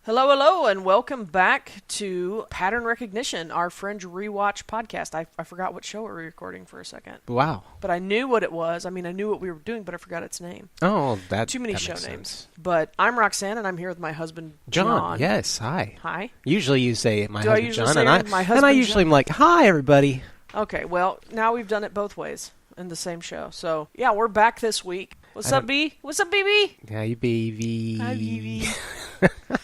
Hello, hello, and welcome back to Pattern Recognition, our Fringe rewatch podcast. I forgot what show we were recording for a second. Wow. But I knew what it was. I mean, I knew what we were doing, but I forgot its name. Oh, Too many that show makes names. sense. But I'm Roxanne, and I'm here with my husband, John. Yes, hi. Hi. Usually you say my Do I husband usually John, say my husband and I usually John? am like, hi, everybody. Okay, well, now we've done it both ways in the same show. So, yeah, we're back this week. What's up, B? What's up, BB? Hi, baby. Hi, BB.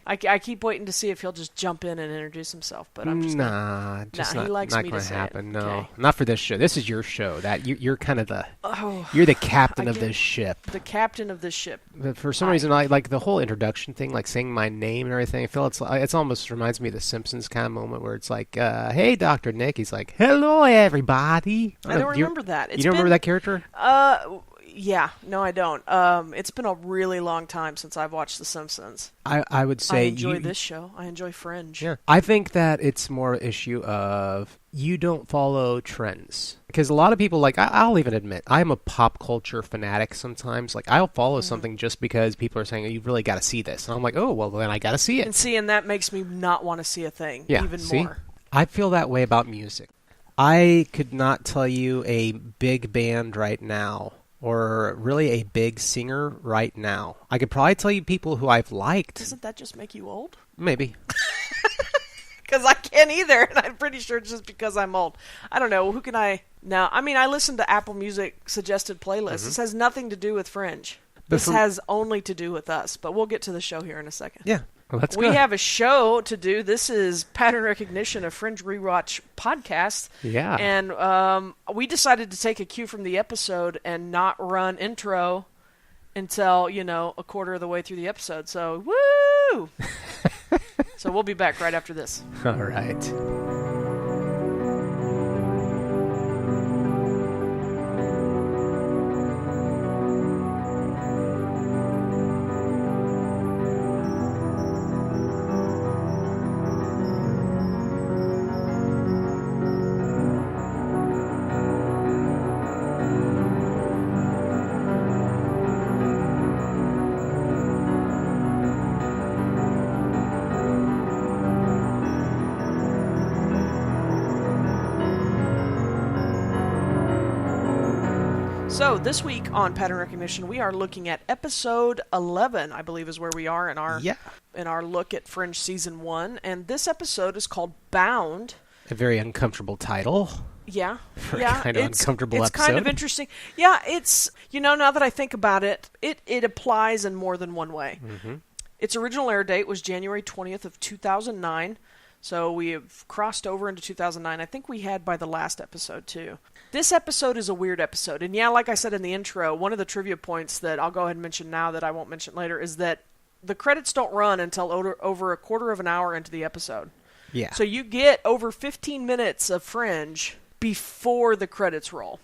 I keep waiting to see if he'll just jump in and introduce himself, but I'm just he not likes me not to going to say happen. it. No, Okay. not for this show. This is your show. That you're kind of Oh, you're the captain I of get- this ship. the captain of this ship. But for some Hi. reason, I like the whole introduction thing, like saying my name and everything. I feel it's almost reminds me of the Simpsons kind of moment where it's like, hey, Dr. Nick. He's like, hello, everybody. I don't remember that. You don't remember that character? Yeah. No, I don't. It's been a really long time since I've watched The Simpsons. I would I say enjoy this show. I enjoy Fringe. Yeah, I think that it's more an issue of you don't follow trends. Because a lot of people, like, I'll even admit, I'm a pop culture fanatic sometimes. Like, I'll follow something just because people are saying, oh, you've really got to see this. And I'm like, oh, well, then I got to see it. And that makes me not want to see a thing even see? more. I feel that way about music. I could not tell you a big band right now, or really a big singer right now. I could probably tell you people who I've liked. Doesn't that just make you old? Maybe. Because I can't either, and I'm pretty sure it's just because I'm old. I don't know. Who can I... Now, I mean, I listen to Apple Music suggested playlists. This has nothing to do with Fringe. This has only to do with us, but we'll get to the show here in a second. Yeah. Well, that's We good. have a show to do. This is Pattern Recognition, a Fringe Rewatch podcast. Yeah. And we decided to take a cue from the episode and not run intro until, a quarter of the way through the episode. So, woo! So we'll be back right after this. All right. So this week on Pattern Recognition, we are looking at episode 11, I believe is where we are in our look at Fringe Season 1. And this episode is called Bound. A very uncomfortable title. Yeah. For yeah. a kind of uncomfortable it's episode. kind of interesting. Yeah, it's, now that I think about it, it applies in more than one way. Mm-hmm. Its original air date was January 20th of 2009. So we have crossed over into 2009. I think we had by the last episode, too. This episode is a weird episode. And yeah, like I said in the intro, one of the trivia points that I'll go ahead and mention now that I won't mention later is that the credits don't run until over a quarter of an hour into the episode. Yeah. So you get over 15 minutes of Fringe before the credits roll.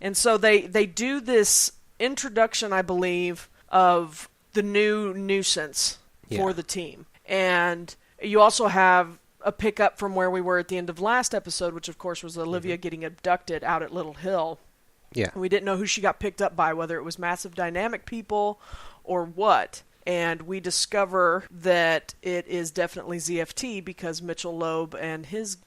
And so they do this introduction, I believe, of the new nuisance for the team. And you also have a pickup from where we were at the end of last episode, which of course was Olivia getting abducted out at Little Hill. Yeah. We didn't know who she got picked up by, whether it was Massive Dynamic people or what. And we discover that it is definitely ZFT because Mitchell Loeb and his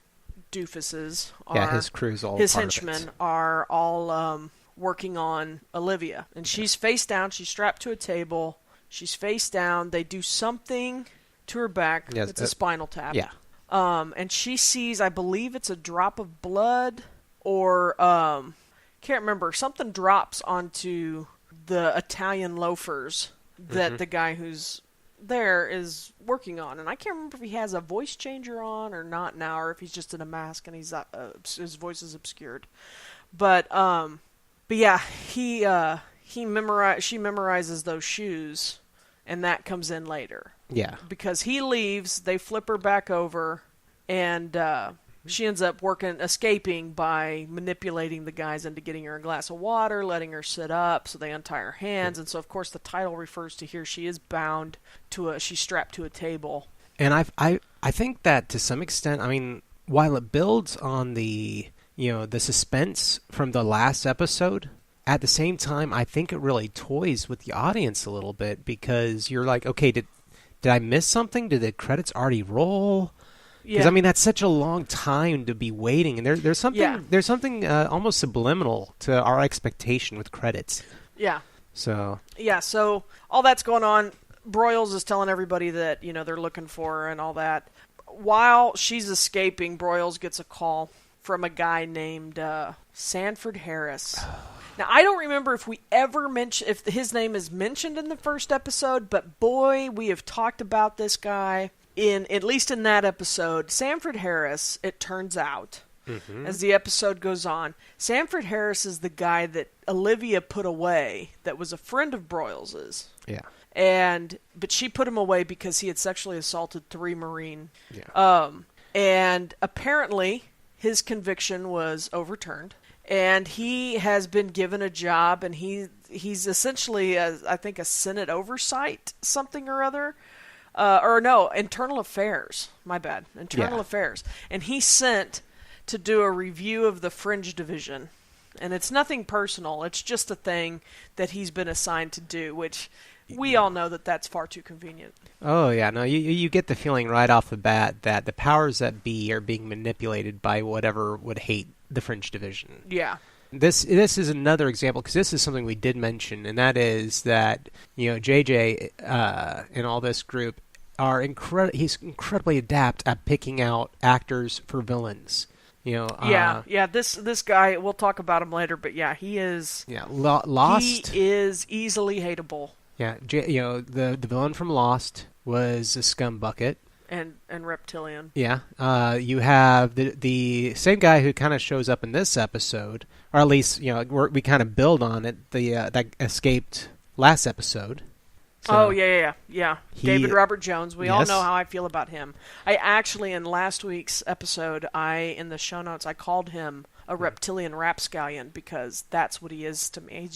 doofuses his crew's all his part of henchmen it. are all working on Olivia. And she's face down. She's strapped to a table. She's face down. They do something to her back. Yes, it's a spinal tap. Yeah. And she sees, I believe it's a drop of blood or, can't remember, something drops onto the Italian loafers that the guy who's there is working on. And I can't remember if he has a voice changer on or not now, or if he's just in a mask and he's his voice is obscured. But yeah, she memorizes those shoes, and that comes in later. Yeah. Because he leaves, they flip her back over, and she ends up escaping by manipulating the guys into getting her a glass of water, letting her sit up, so they untie her hands. And so, of course, the title refers to here she is bound to she's strapped to a table. And I think that to some extent, I mean, while it builds on the suspense from the last episode, at the same time, I think it really toys with the audience a little bit because you're like, okay, did I miss something? Did the credits already roll? Because Yeah. I mean, that's such a long time to be waiting, and there's something almost subliminal to our expectation with credits. Yeah. So So all that's going on. Broyles is telling everybody that, they're looking for her and all that. While she's escaping, Broyles gets a call from a guy named Sanford Harris. Now, I don't remember if we ever mentioned, if his name is mentioned in the first episode, but boy, we have talked about this guy at least in that episode. Sanford Harris, it turns out, as the episode goes on, Sanford Harris is the guy that Olivia put away that was a friend of Broyles's. yeah. But she put him away because he had sexually assaulted 3 Marine. Yeah. And apparently his conviction was overturned, and he has been given a job, and he's essentially, I think, a Senate oversight something or other. Internal Affairs. My bad. Internal Affairs. And he's sent to do a review of the Fringe division. And it's nothing personal. It's just a thing that he's been assigned to do, which we all know that that's far too convenient. Oh, yeah. No, you get the feeling right off the bat that the powers that be are being manipulated by whatever would hate the Fringe division. Yeah. This is another example, because this is something we did mention, and that is that, JJ and all this group are he's incredibly adept at picking out actors for villains. This guy, we'll talk about him later, but yeah, he is. Yeah, Lost. He is easily hateable. Yeah, the villain from Lost was a scumbucket. And reptilian. Yeah, you have the same guy who kind of shows up in this episode, or at least we kind of build on it. That escaped last episode. So yeah. David Robert Jones. We all know how I feel about him. I actually, in last week's episode, in the show notes, I called him a reptilian rapscallion, because that's what he is to me.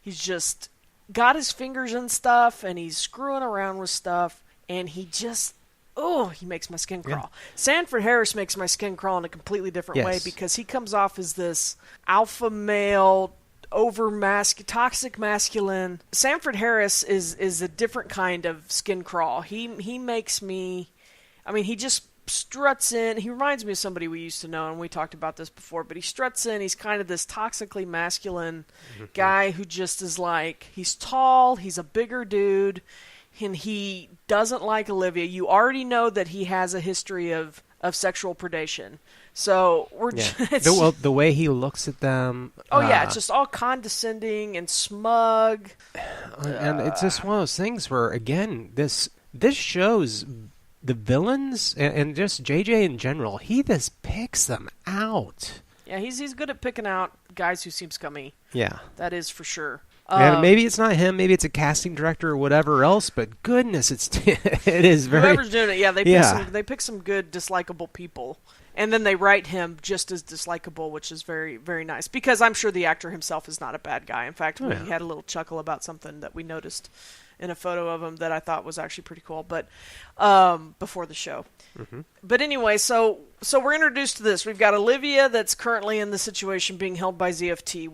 He's just got his fingers in stuff, and he's screwing around with stuff, and he makes my skin crawl. Yeah. Sanford Harris makes my skin crawl in a completely different way, because he comes off as this alpha male, toxic masculine. Sanford Harris is a different kind of skin crawl. He makes me, he just struts in. He reminds me of somebody we used to know, and we talked about this before, but he struts in. He's kind of this toxically masculine guy who just is like, he's tall, he's a bigger dude, and he doesn't like Olivia. You already know that he has a history of sexual predation. So the way he looks at them. It's just all condescending and smug. And it's just one of those things where, again, this shows the villains and just JJ in general. He just picks them out. Yeah, he's good at picking out guys who seem scummy. Yeah, that is for sure. And maybe it's not him, maybe it's a casting director or whatever else, but goodness, it is very... Whoever's doing it, they pick some good, dislikable people, and then they write him just as dislikable, which is very, very nice, because I'm sure the actor himself is not a bad guy. In fact, we had a little chuckle about something that we noticed in a photo of him that I thought was actually pretty cool, but before the show. Mm-hmm. But anyway, so we're introduced to this. We've got Olivia that's currently in the situation being held by ZFT.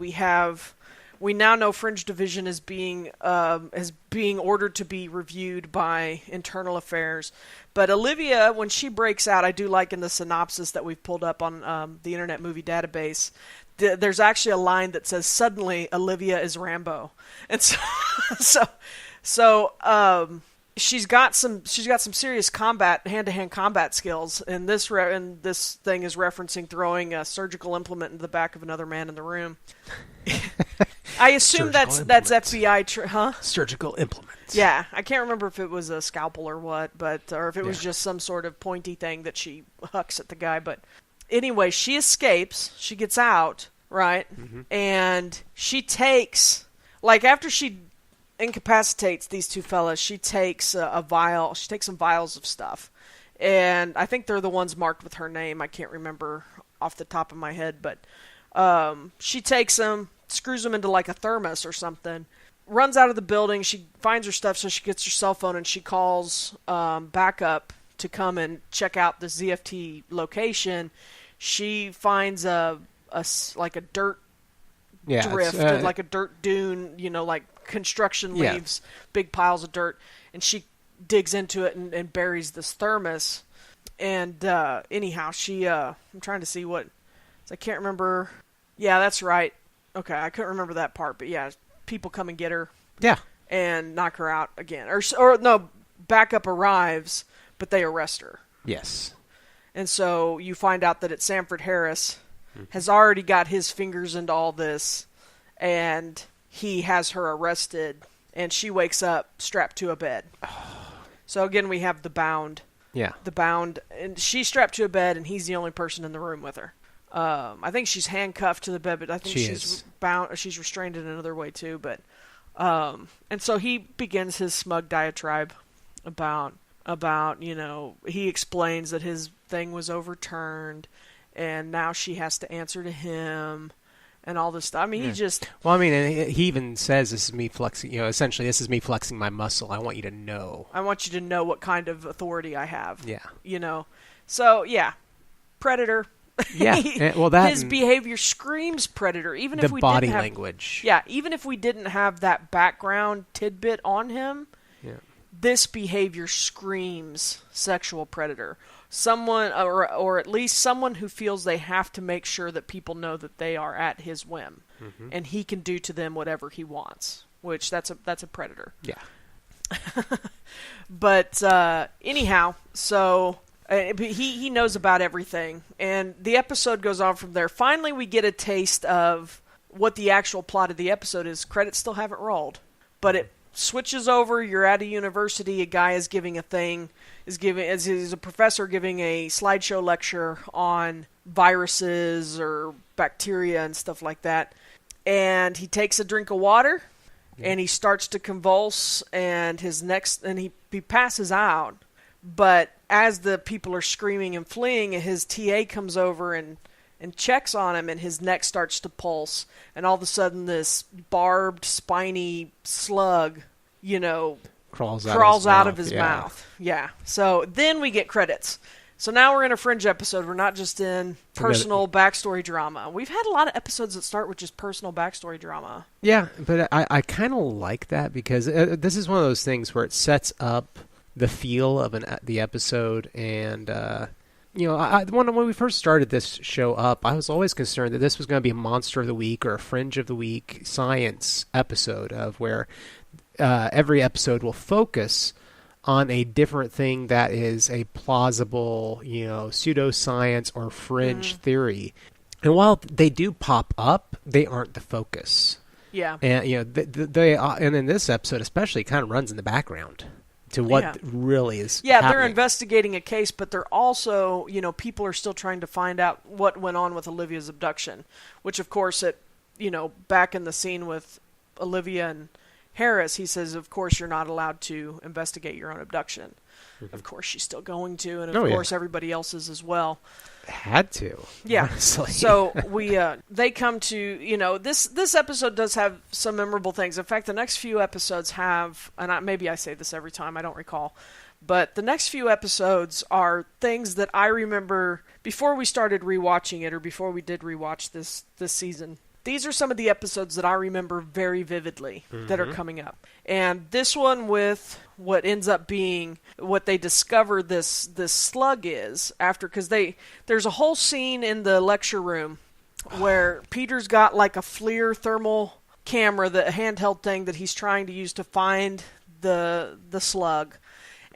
We now know Fringe Division is being ordered to be reviewed by Internal Affairs. But Olivia, when she breaks out, I do like in the synopsis that we've pulled up on the Internet Movie Database, there's actually a line that says, "Suddenly, Olivia is Rambo." And so she's got some serious hand-to-hand combat skills, and this thing is referencing throwing a surgical implement into the back of another man in the room. I assume that's FBI, surgical implement. Yeah, I can't remember if it was a scalpel or what, or if it was just some sort of pointy thing that she hucks at the guy. But anyway, she escapes. She gets out, right? Mm-hmm. And she takes, after she incapacitates these two fellas, she takes a vial. She takes some vials of stuff, and I think they're the ones marked with her name. I can't remember off the top of my head, but she takes them, screws them into like a thermos or something, runs out of the building. She finds her stuff, so she gets her cell phone and she calls backup to come and check out the ZFT location. She finds a dirt drift, like a dirt dune, like construction leaves, big piles of dirt, and she digs into it and buries this thermos. And anyhow, she I'm trying to see what I can't remember. Yeah, that's right. Okay, I couldn't remember that part, but yeah, people come and get her. Yeah. And knock her out again. Or no, backup arrives, but they arrest her. Yes. And so you find out that it's Sanford Harris has already got his fingers into all this, and he has her arrested, and she wakes up strapped to a bed. So again, we have the bound. Yeah. The bound, and she's strapped to a bed, and he's the only person in the room with her. I think she's handcuffed to the bed, but I think she's bound. She's restrained in another way too. But and so he begins his smug diatribe about he explains that his thing was overturned, and now she has to answer to him, and all this stuff. I mean, he just... Well, I mean, and he even says, this is me flexing, essentially, this is me flexing my muscle. I want you to know. I want you to know what kind of authority I have. Yeah. So, yeah. Predator. Yeah. His behavior screams predator. Even if we body didn't have, language. Yeah, even if we didn't have that background tidbit on him, this behavior screams sexual predator. Someone, or at least someone who feels they have to make sure that people know that they are at his whim, and he can do to them whatever he wants. Which that's a predator. Yeah. But anyhow, so he knows about everything, and the episode goes on from there. Finally, we get a taste of what the actual plot of the episode is. Credits still haven't rolled, but it switches over. You're at a university. A guy is giving a professor giving a slideshow lecture on viruses or bacteria and stuff like that. And he takes a drink of water, and he starts to convulse, and he passes out. But as the people are screaming and fleeing, his TA comes over and checks on him, and his neck starts to pulse, and all of a sudden this barbed, spiny slug, crawls out of his mouth. Yeah. So then we get credits. So now we're in a Fringe episode. We're not just in personal backstory drama. We've had a lot of episodes that start with just personal backstory drama. Yeah, but I kind of like that because this is one of those things where it sets up the feel of the episode, and when we first started this show up, I was always concerned that this was going to be a Monster of the Week or a Fringe of the Week science episode, of where every episode will focus on a different thing that is a plausible, pseudoscience or fringe theory. And while they do pop up, they aren't the focus. Yeah. And they and in this episode especially, it kind of runs in the background to what really is happening. They're investigating a case, but they're also, people are still trying to find out what went on with Olivia's abduction, which of course back in the scene with Olivia and Harris, he says, of course you're not allowed to investigate your own abduction. Of course she's still going to, and of course everybody else is as well. Had to. Yeah. Honestly. So they come to, this episode does have some memorable things. In fact, the next few episodes have, and maybe I say this every time, I don't recall, but the next few episodes are things that I remember before we started rewatching it, or before we did rewatch this season. These are some of the episodes that I remember very vividly that are coming up. And this one with what ends up being what they discover this slug is after, because there's a whole scene in the lecture room where Peter's got like a FLIR thermal camera, a handheld thing that he's trying to use to find the slug.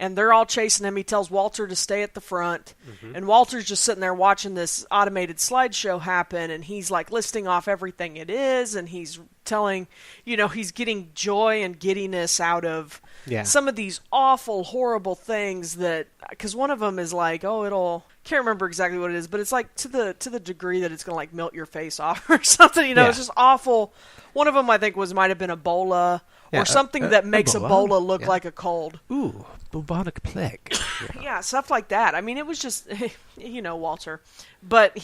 And they're all chasing him. He tells Walter to stay at the front. And Walter's just sitting there watching this automated slideshow happen. And he's like listing off everything it is. And he's telling, he's getting joy and giddiness out of some of these awful, horrible things that, because one of them is like, can't remember exactly what it is, but it's like to the degree that it's going to like melt your face off or something, it's just awful. One of them I think might have been Ebola or something that makes Ebola look like a cold. Ooh, bubonic plague. Yeah, stuff like that. I mean, it was just, Walter. But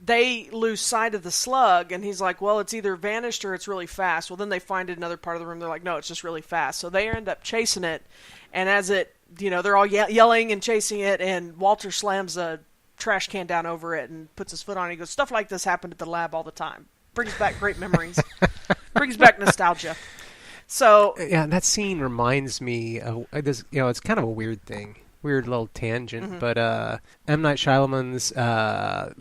they lose sight of the slug, and he's like, well, it's either vanished or it's really fast. Well, then they find it in another part of the room. They're like, no, it's just really fast. So they end up chasing it, and as it, they're all yelling and chasing it, and Walter slams a trash can down over it and puts his foot on it. He goes, stuff like this happened at the lab all the time. Brings back great memories. Brings back nostalgia. So Yeah, that scene reminds me of this. It's kind of a weird thing, weird little tangent. But M. Night Shyamalan's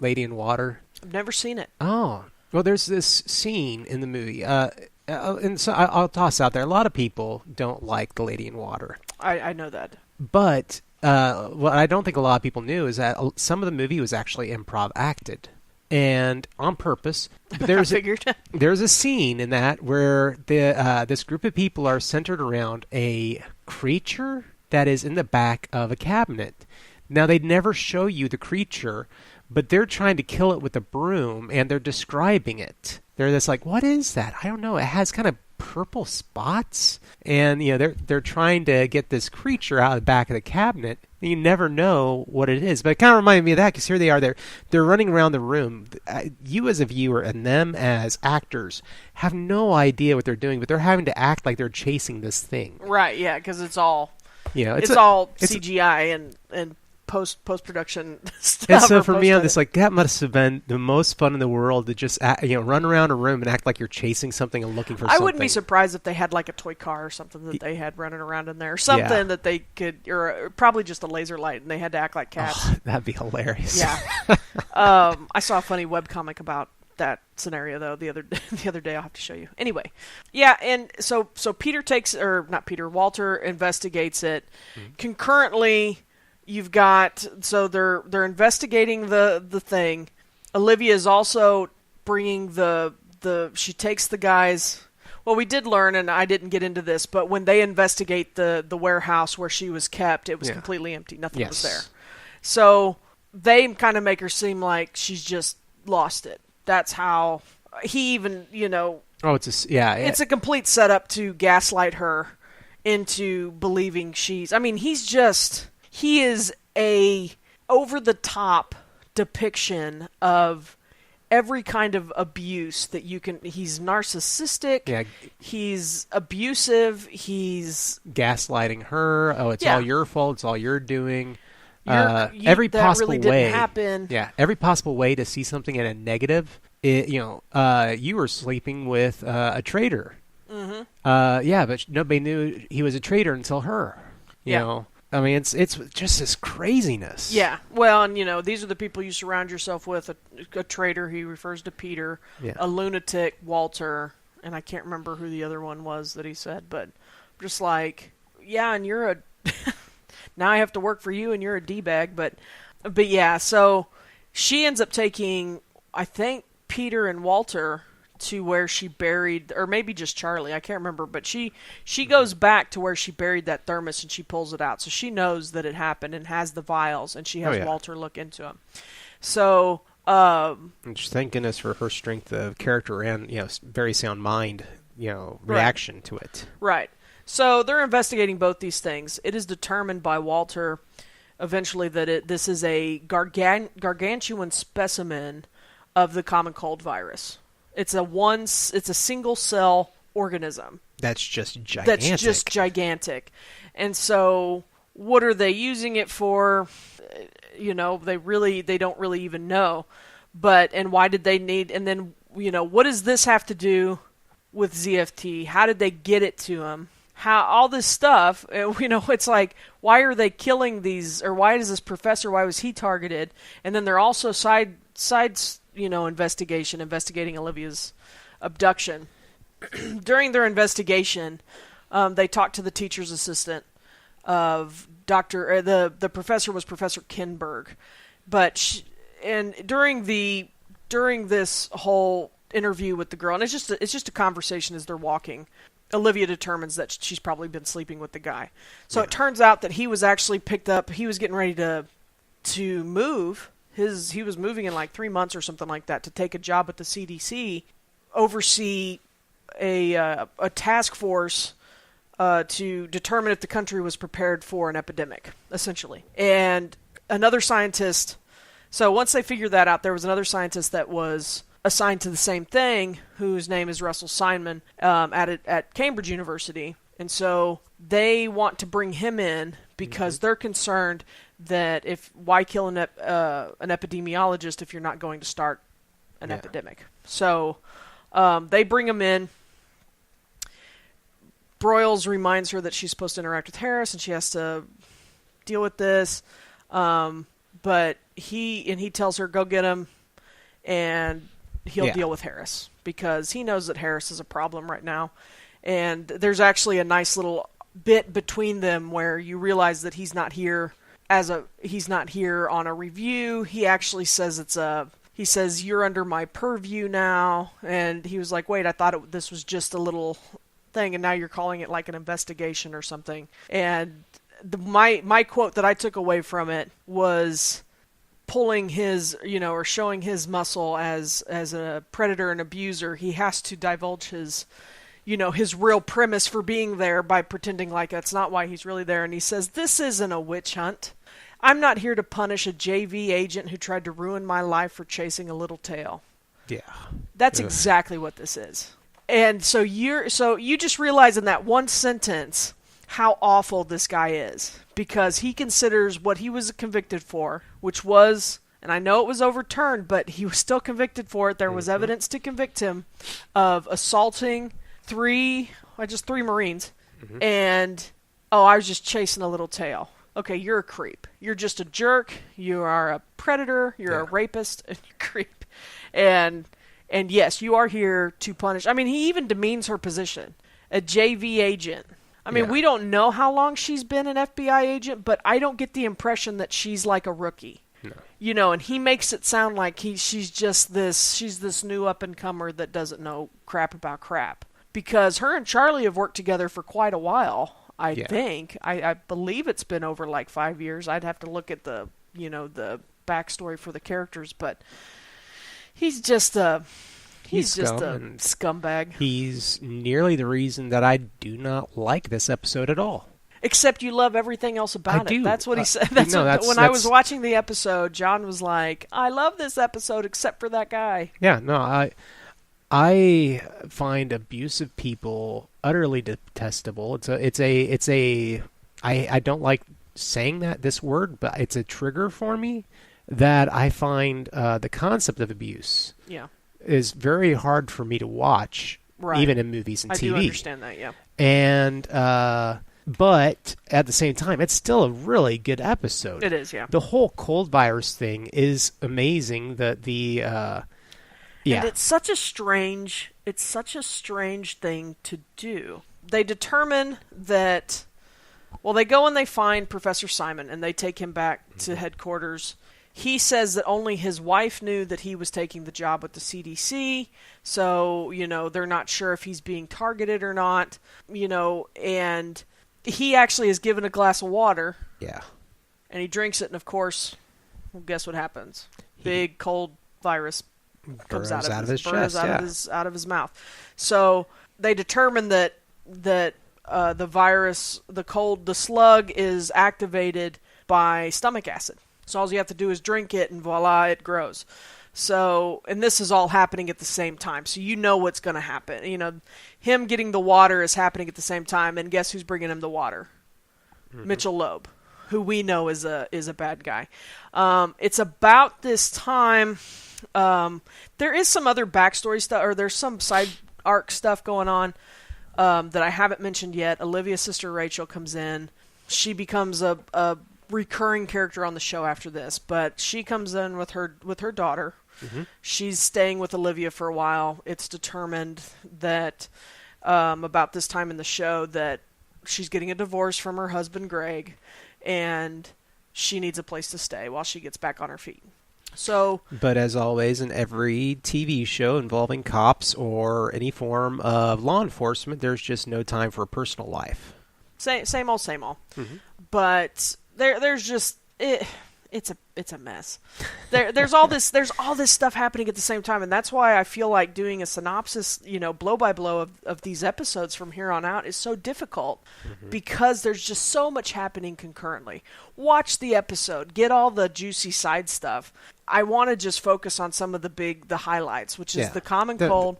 Lady in Water. I've never seen it. Oh, well, there's this scene in the movie, and so I'll toss out there. A lot of people don't like The Lady in Water. I know that. But what I don't think a lot of people knew is that some of the movie was actually improv acted. And on purpose, but I figured. There's a scene in that where this group of people are centered around a creature that is in the back of a cabinet. Now, they'd never show you the creature, but they're trying to kill it with a broom, and they're describing it. They're just like, what is that? I don't know. It has kind of purple spots, and they're trying to get this creature out of the back of the cabinet. And you never know what it is, but it kind of reminded me of that because here they are. They're running around the room. You as a viewer and them as actors have no idea what they're doing, but they're having to act like they're chasing this thing. Right? Yeah, because it's all it's all CGI and post-production stuff. And so for me, I'm just like, that must have been the most fun in the world to just run around a room and act like you're chasing something and looking for something. I wouldn't be surprised if they had like a toy car or something that they had running around in there. Something that they could, or probably just a laser light, and they had to act like cats. Oh, that'd be hilarious. Yeah. I saw a funny webcomic about that scenario though the other day. I'll have to show you. Anyway, yeah, and so Walter investigates it. Concurrently, you've got, so they're investigating the thing. Olivia is also bringing she takes the guys. Well, we did learn, and I didn't get into this, but when they investigate the warehouse where she was kept, it was completely empty. Nothing was there. So they kind of make her seem like she's just lost it. That's how he even, Oh, it's a complete setup to gaslight her into believing he is a over-the-top depiction of every kind of abuse that you can. He's narcissistic. Yeah. He's abusive. He's gaslighting her. Oh, it's all your fault. It's all you're doing. Every that possible really way. Didn't happen. Yeah, every possible way to see something in a negative. You were sleeping with a traitor. Mm-hmm. But nobody knew he was a traitor until her. You know. I mean, it's just this craziness. Yeah. Well, and these are the people you surround yourself with. A traitor, he refers to Peter. Yeah. A lunatic, Walter, and I can't remember who the other one was that he said, but just like, yeah, and you're a now I have to work for you, and you're a D-bag, but yeah. So she ends up taking, I think, Peter and Walter to where she buried, or maybe just Charlie, I can't remember, but she goes back to where she buried that thermos and she pulls it out. So she knows that it happened and has the vials, and she has Walter look into them. So and just thank goodness for her strength of character and very sound mind, reaction to it. Right. So they're investigating both these things. It is determined by Walter eventually that this is a gargantuan specimen of the common cold virus. It's a single cell organism. That's just gigantic. And so what are they using it for? They don't really even know. And why did they need, and then, what does this have to do with ZFT? How did they get it to him? How, all this stuff, it's like, why are they killing these, or why is this professor, why was he targeted? And then they're also investigating Olivia's abduction. During their investigation, they talked to the teacher's assistant of the professor was Professor Kinberg, but during this whole interview with the girl, and it's just a conversation as they're walking, Olivia determines that she's probably been sleeping with the guy. So it turns out that he was actually picked up. He was getting ready to move. He was moving in like 3 months or something like that to take a job at the CDC, oversee a task force to determine if the country was prepared for an epidemic, essentially. And another scientist, so once they figured that out, there was another scientist that was assigned to the same thing, whose name is Russell Simon, at Cambridge University. And so they want to bring him in because they're concerned that why kill an epidemiologist if you're not going to start an epidemic? So they bring him in. Broyles reminds her that she's supposed to interact with Harris and she has to deal with this. But he tells her, go get him, and he'll deal with Harris because he knows that Harris is a problem right now. And there's actually a nice little bit between them where you realize that he's not here on a review. He actually says he says, you're under my purview now. And he was like, wait, I thought this was just a little thing, and now you're calling it like an investigation or something. And my quote that I took away from it was pulling his, or showing his muscle as a predator and abuser. He has to divulge his real premise for being there by pretending like that's not why he's really there. And he says, this isn't a witch hunt. I'm not here to punish a JV agent who tried to ruin my life for chasing a little tail. Yeah. That's exactly what this is. And so you just realize in that one sentence how awful this guy is, because he considers what he was convicted for, which was, and I know it was overturned, but he was still convicted for it. There was evidence to convict him of assaulting three Marines, and, I was just chasing a little tail. Okay, you're a creep. You're just a jerk. You are a predator. You're a rapist, and you're a creep. And yes, you are here to punish. I mean, he even demeans her position. A JV agent. I mean, we don't know how long she's been an FBI agent, but I don't get the impression that she's like a rookie. No. And he makes it sound like she's this new up-and-comer that doesn't know crap about crap. Because her and Charlie have worked together for quite a while, I think. I believe it's been over like 5 years. I'd have to look at the backstory for the characters, but he's just a scumbag. He's nearly the reason that I do not like this episode at all. Except you love everything else about it. That's what he said. When I was watching the episode, John was like, I love this episode except for that guy. Yeah, no, I find abusive people utterly detestable. I don't like saying this word, but it's a trigger for me that I find the concept of abuse is very hard for me to watch, even in movies and TV. I do understand that, yeah. And but at the same time, it's still a really good episode. It is, yeah. The whole cold virus thing is amazing. And it's such a strange thing to do. They determine that, they go and they find Professor Simon and they take him back to headquarters. He says that only his wife knew that he was taking the job with the CDC, so, they're not sure if he's being targeted or not, and he actually is given a glass of water. Yeah. And he drinks it, and of course, guess what happens? Big cold virus comes out of his chest, out of his mouth. So they determine that the virus, the slug is activated by stomach acid. So all you have to do is drink it, and voila, it grows. So, and this is all happening at the same time. So you know what's going to happen. Him getting the water is happening at the same time, and guess who's bringing him the water? Mitchell Loeb, who we know is a bad guy. It's about this time. There is some other backstory stuff, or there's some side arc stuff going on that I haven't mentioned yet. Olivia's sister Rachel comes in. She becomes a recurring character on the show after this, but she comes in with her daughter. She's staying with Olivia for a while. It's determined that about this time in the show that she's getting a divorce from her husband Greg, and she needs a place to stay while she gets back on her feet. But as always, in every TV show involving cops or any form of law enforcement, there's just no time for personal life. Same old. But there's just it's a mess. There's all this stuff happening at the same time, and that's why I feel like doing a synopsis, blow by blow of these episodes from here on out is so difficult because there's just so much happening concurrently. Watch the episode, get all the juicy side stuff. I want to just focus on some of the highlights, which is the common cold,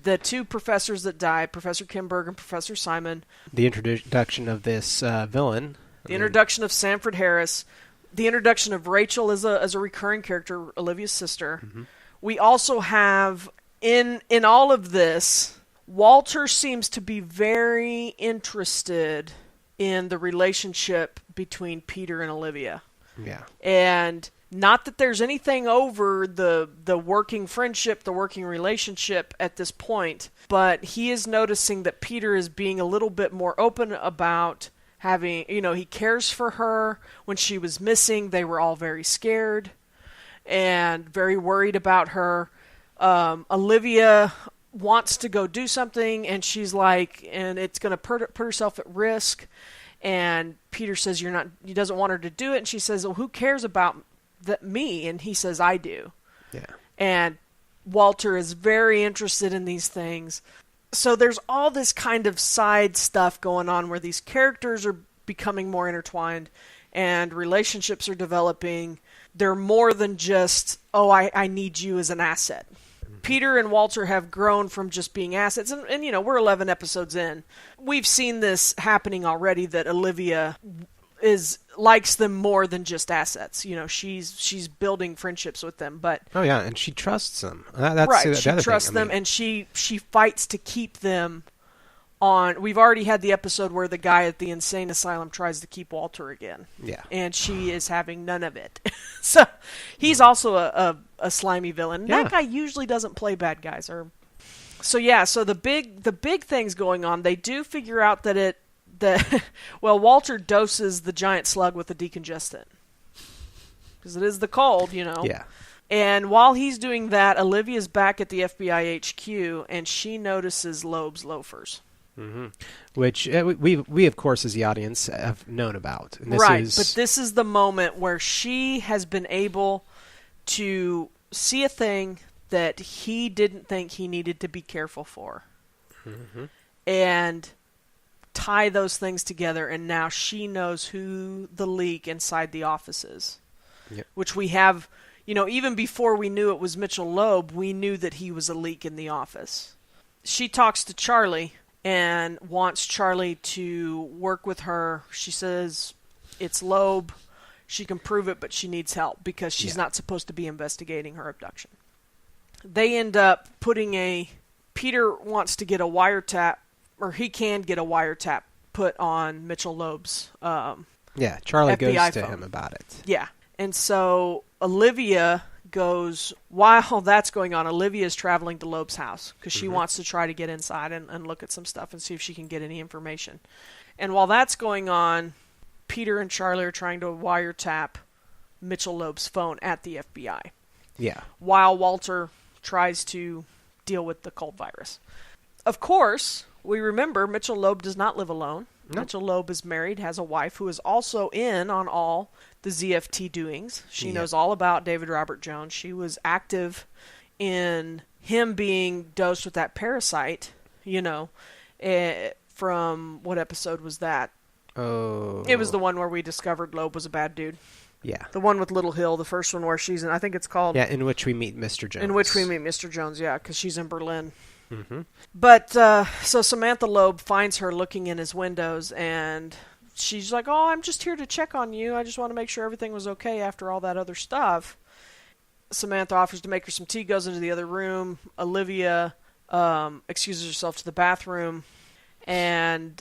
the two professors that die, Professor Kimberg and Professor Simon. The introduction of this villain. The introduction of Sanford Harris. The introduction of Rachel as a recurring character, Olivia's sister. We also have, in all of this, Walter seems to be very interested in the relationship between Peter and Olivia. Yeah. And not that there's anything over the working friendship, the working relationship at this point, but he is noticing that Peter is being a little bit more open about having, he cares for her. When she was missing, they were all very scared and very worried about her. Olivia wants to go do something, and she's like, and it's going to put herself at risk. And Peter says he doesn't want her to do it. And she says, well, who cares about me? And he says, I do. Yeah. And Walter is very interested in these things. So there's all this kind of side stuff going on where these characters are becoming more intertwined and relationships are developing. They're more than just, I need you as an asset. Peter and Walter have grown from just being assets. And we're 11 episodes in. We've seen this happening already, that Olivia likes them more than just assets. She's building friendships with them. But oh, yeah, and she trusts them. Right, she trusts them, and she fights to keep them on. We've already had the episode where the guy at the insane asylum tries to keep Walter again. Yeah. And she is having none of it. So he's also a slimy villain. Yeah. That guy usually doesn't play bad guys. So the big things going on, they do figure out that Walter doses the giant slug with a decongestant. Because it is the cold, Yeah. And while he's doing that, Olivia's back at the FBI HQ, and she notices Loeb's loafers. Mm-hmm. Which we of course as the audience have known about. And but this is the moment where she has been able to see a thing that he didn't think he needed to be careful for. Mm-hmm. And tie those things together, and now she knows who the leak inside the office is. Yep. Which we have, even before we knew it was Mitchell Loeb, we knew that he was a leak in the office. She talks to Charlie and wants Charlie to work with her. She says it's Loeb. She can prove it, but she needs help because she's not supposed to be investigating her abduction. They end up Peter wants to get a wiretap, or he can get a wiretap put on Mitchell Loeb's Charlie FBI goes to phone. him about it. Yeah. And so Olivia goes, while that's going on, Olivia is traveling to Loeb's house because she wants to try to get inside and look at some stuff and see if she can get any information. And while that's going on, Peter and Charlie are trying to wiretap Mitchell Loeb's phone at the FBI. Yeah. While Walter tries to deal with the cold virus. Of course, we remember Mitchell Loeb does not live alone. Nope. Mitchell Loeb is married, has a wife who is also in on all the ZFT doings. She knows all about David Robert Jones. She was active in him being dosed with that parasite, from what episode was that? Oh. It was the one where we discovered Loeb was a bad dude. Yeah. The one with Little Hill, the first one where she's in, I think it's called... Yeah, in which we meet Mr. Jones. In which we meet Mr. Jones, yeah, because she's in Berlin. Mm-hmm. But, so Samantha Loeb finds her looking in his windows, and she's like, I'm just here to check on you. I just want to make sure everything was okay after all that other stuff. Samantha offers to make her some tea, goes into the other room. Olivia excuses herself to the bathroom, and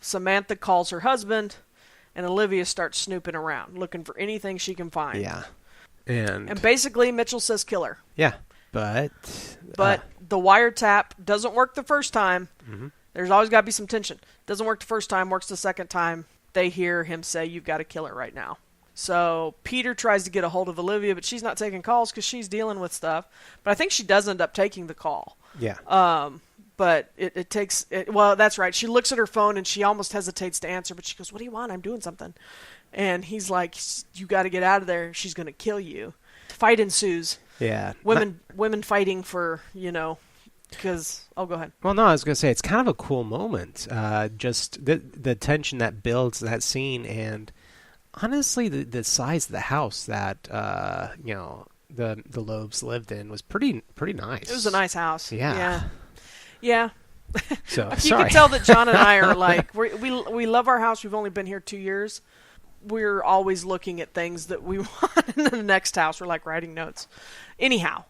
Samantha calls her husband, and Olivia starts snooping around, looking for anything she can find. Yeah. And basically, Mitchell says kill her. Yeah. But the wiretap doesn't work the first time. Mm-hmm. There's always got to be some tension. Doesn't work the first time, works the second time. They hear him say, you've got to kill her right now. So Peter tries to get a hold of Olivia, but she's not taking calls because she's dealing with stuff. But I think she does end up taking the call. Yeah. But it takes... well, that's right. She looks at her phone and she almost hesitates to answer, but she goes, what do you want? I'm doing something. And he's like, you got to get out of there. She's going to kill you. Fight ensues. Yeah. Women fighting for, because... Oh, go ahead. Well, no, I was going to say, it's kind of a cool moment. Just the tension that builds that scene, and honestly, the size of the house that, the Loebs lived in was pretty nice. It was a nice house. Yeah. Yeah. So, you can tell that John and I are like, we love our house. We've only been here 2 years. We're always looking at things that we want in the next house. We're like writing notes. Anyhow,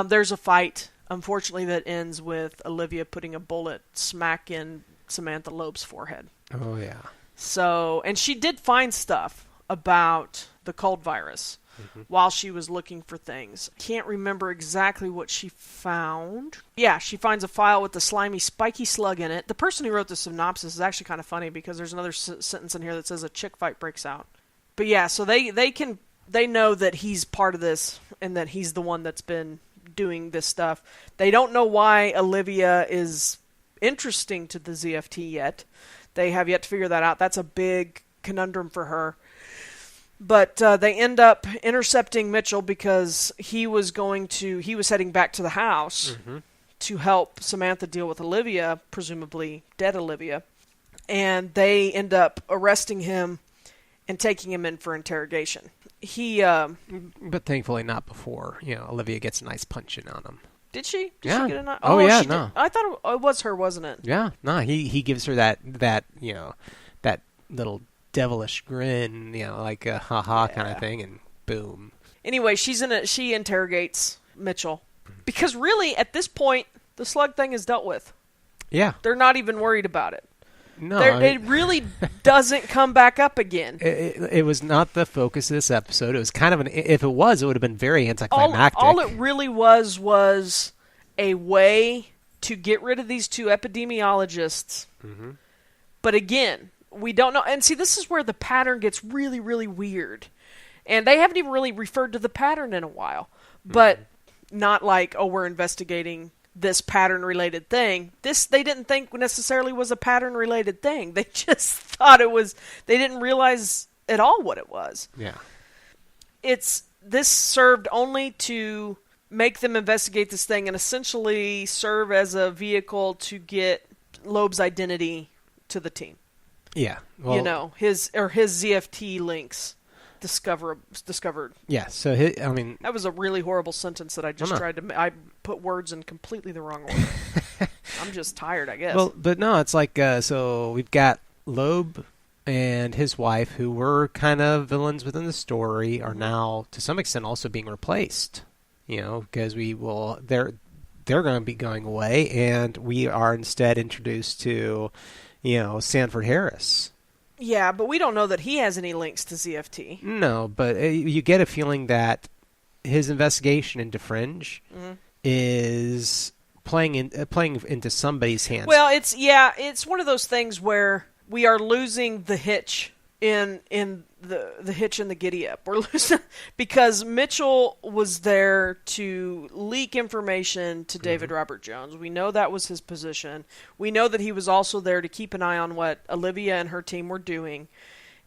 there's a fight. unfortunately, that ends with Olivia putting a bullet smack in Samantha Loeb's forehead. Oh, yeah. So, and she did find stuff about the cold virus while she was looking for things. Can't remember exactly what she found. Yeah, she finds a file with the slimy, spiky slug in it. The person who wrote the synopsis is actually kind of funny because there's another sentence in here that says a chick fight breaks out. But yeah, so they know that he's part of this and that he's the one that's been doing this stuff. They don't know why Olivia is interesting to the ZFT yet. They have yet to figure that out. That's a big conundrum for her. But they end up intercepting Mitchell because he was heading back to the house to help Samantha deal with Olivia, presumably dead Olivia. And they end up arresting him and taking him in for interrogation. But thankfully not before, Olivia gets a nice punch in on him. Did she? Did yeah. she get a nice... Oh, yeah, she no. Did. I thought it was her, wasn't it? Yeah, no, he gives her that that little devilish grin, like a ha-ha kind of thing, and boom. Anyway, she interrogates Mitchell. Because really, at this point, the slug thing is dealt with. Yeah. They're not even worried about it. No. It really doesn't come back up again. It was not the focus of this episode. It was kind of if it was, it would have been very anticlimactic. All it really was a way to get rid of these two epidemiologists. But again, we don't know. And see, this is where the pattern gets really, really weird. And they haven't even really referred to the pattern in a while. But not like, oh, we're investigating this pattern-related thing. This, they didn't think necessarily was a pattern-related thing. They just thought it was... They didn't realize at all what it was. Yeah. This served only to make them investigate this thing and essentially serve as a vehicle to get Loeb's identity to the team. Yeah. Well, his ZFT links discovered. Yeah, so that was a really horrible sentence that I just I put words in completely the wrong order. I'm just tired, I guess. Well, but no, it's like, so we've got Loeb and his wife, who were kind of villains within the story, are now, to some extent, also being replaced. Because they're going to be going away, and we are instead introduced to, Sanford Harris. Yeah, but we don't know that he has any links to ZFT. No, but you get a feeling that his investigation into Fringe is playing into somebody's hands. Well, it's one of those things where we are losing the hitch in the hitch and the giddy up. We're losing because Mitchell was there to leak information to David Robert Jones. We know that was his position. We know that he was also there to keep an eye on what Olivia and her team were doing.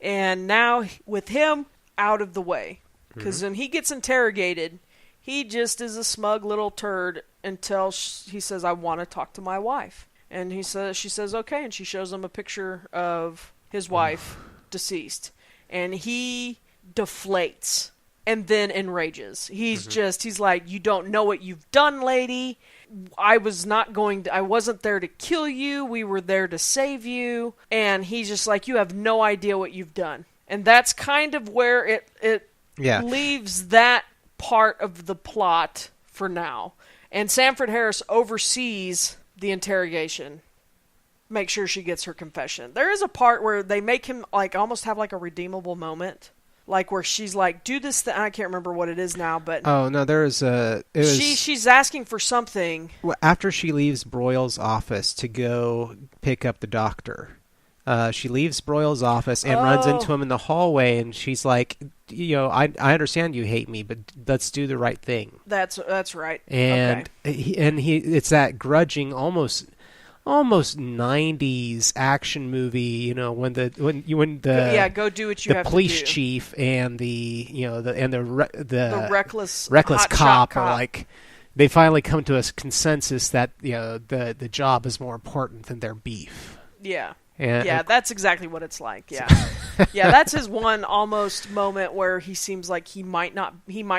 And now with him out of the way, because when he gets interrogated, he just is a smug little turd until he says, "I want to talk to my wife." And she says, "Okay," and she shows him a picture of his wife, deceased. And he deflates and then enrages. He's like, "You don't know what you've done, lady. I wasn't there to kill you. We were there to save you." And he's just like, "You have no idea what you've done." And that's kind of where it leaves that part of the plot for now. And Sanford Harris oversees the interrogation. Make sure she gets her confession. There is a part where they make him almost have a redeemable moment, where she's like, "Do this thing." I can't remember what it is now, but oh no, she's asking for something. After she leaves Broyles' office to go pick up the doctor, she leaves Broyles' office and runs into him in the hallway, and she's like, I understand you hate me, but let's do the right thing. That's right. And it's that grudging, almost 90s action movie, when the go do what you have to do. The police chief and the reckless cop are like, they finally come to a consensus that the job is more important than their beef. Yeah. And, that's exactly what it's like. Yeah. Yeah, that's his one almost moment where he seems like he might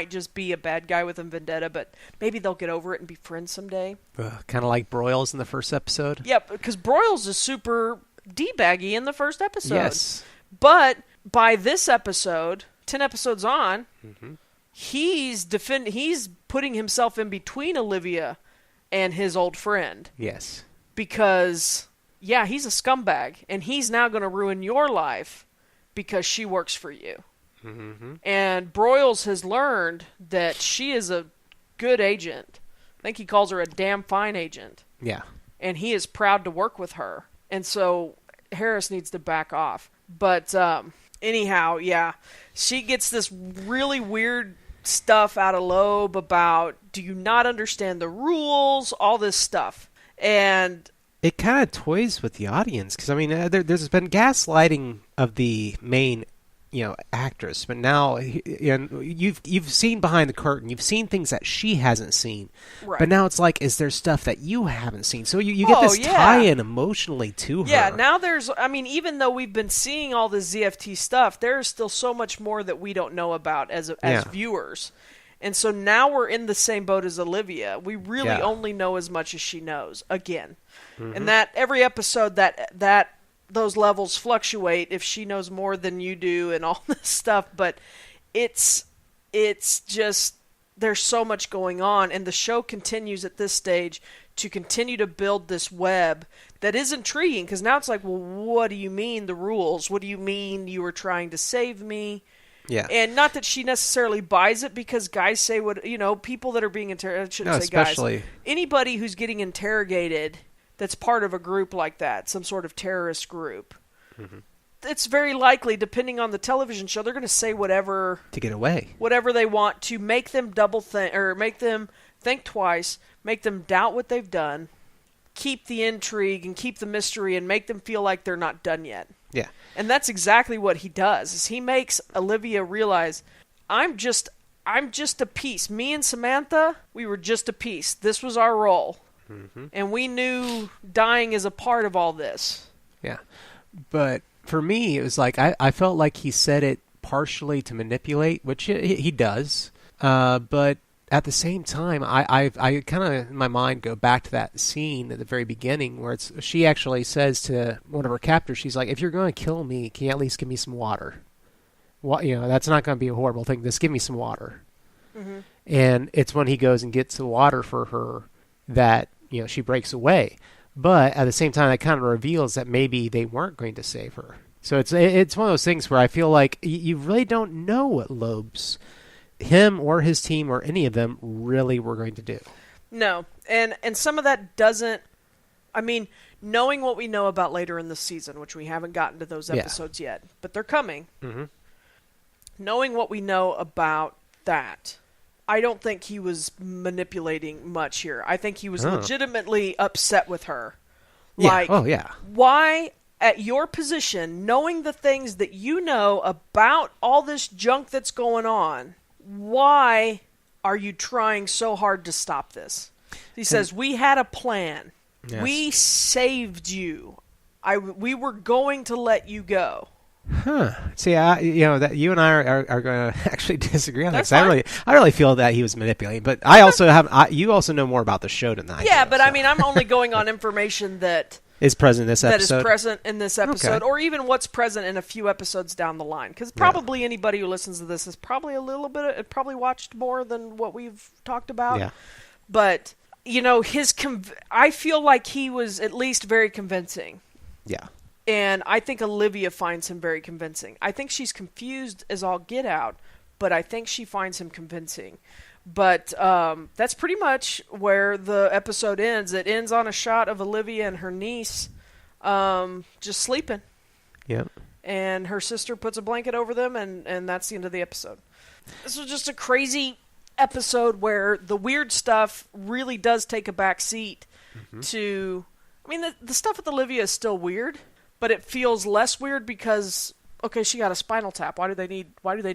just be a bad guy with a vendetta, but maybe they'll get over it and be friends someday. Kind of like Broyles in the first episode. Yep, because Broyles is super D-baggy in the first episode. Yes. But by this episode, 10 episodes on, he's putting himself in between Olivia and his old friend. Yes. Because, yeah, he's a scumbag, and he's now going to ruin your life because she works for you. Mm-hmm. And Broyles has learned that she is a good agent. I think he calls her a damn fine agent. Yeah. And he is proud to work with her. And so Harris needs to back off. But anyhow, yeah, she gets this really weird stuff out of Loeb about, do you not understand the rules, all this stuff. And it kind of toys with the audience, because I mean, there's been gaslighting of the main, actress, but now you've seen behind the curtain, you've seen things that she hasn't seen, right. But now it's like, is there stuff that you haven't seen? So you get this tie-in emotionally to her. Yeah, now even though we've been seeing all this ZFT stuff, there's still so much more that we don't know about as viewers. And so now we're in the same boat as Olivia. We really only know as much as she knows, again. Mm-hmm. And that every episode that those levels fluctuate if she knows more than you do and all this stuff. But it's just, there's so much going on. And the show continues at this stage to continue to build this web that is intriguing. Because now it's like, well, what do you mean the rules? What do you mean you were trying to save me? Yeah. And not that she necessarily buys it, because guys say what, people that are being interrogated, I shouldn't say guys. Anybody who's getting interrogated that's part of a group like that, some sort of terrorist group, mm-hmm. It's very likely, depending on the television show, they're going to say whatever to get away, whatever they want to make them double think, or make them think twice, make them doubt what they've done, keep the intrigue and keep the mystery, and make them feel like they're not done yet. Yeah. And that's exactly what he does, is he makes Olivia realize, I'm just a piece. Me and Samantha, we were just a piece. This was our role. Mm-hmm. And we knew dying is a part of all this. Yeah. But for me, it was like, I felt like he said it partially to manipulate, which he does. But at the same time, I kind of, in my mind, go back to that scene at the very beginning where she actually says to one of her captors, she's like, if you're going to kill me, can you at least give me some water? That's not going to be a horrible thing. Just give me some water. Mm-hmm. And it's when he goes and gets the water for her that, she breaks away. But at the same time, that kind of reveals that maybe they weren't going to save her. So it's one of those things where I feel like you really don't know what Loeb's, him or his team or any of them, really were going to do. No. And some of that doesn't, knowing what we know about later in the season, which we haven't gotten to those episodes yet, but they're coming. Mm-hmm. Knowing what we know about that, I don't think he was manipulating much here. I think he was legitimately upset with her. Yeah. Why, at your position, knowing the things that you know about all this junk that's going on, why are you trying so hard to stop this? He says, we had a plan. Yes. We saved you. We were going to let you go. Huh. See, that you and I are going to actually disagree on that. I really feel that he was manipulating, but I also you also know more about the show than I do. Yeah, but so. I'm only going on information that is present in this episode. That is present in this episode, or even what's present in a few episodes down the line. Because probably anybody who listens to this is probably probably watched more than what we've talked about. Yeah. But I feel like he was at least very convincing. Yeah. And I think Olivia finds him very convincing. I think she's confused as all get out, but I think she finds him convincing. But that's pretty much where the episode ends. It ends on a shot of Olivia and her niece just sleeping. Yep. And her sister puts a blanket over them, and that's the end of the episode. This was just a crazy episode where the weird stuff really does take a back seat to... the stuff with Olivia is still weird. But it feels less weird because, okay, she got a spinal tap. Why do they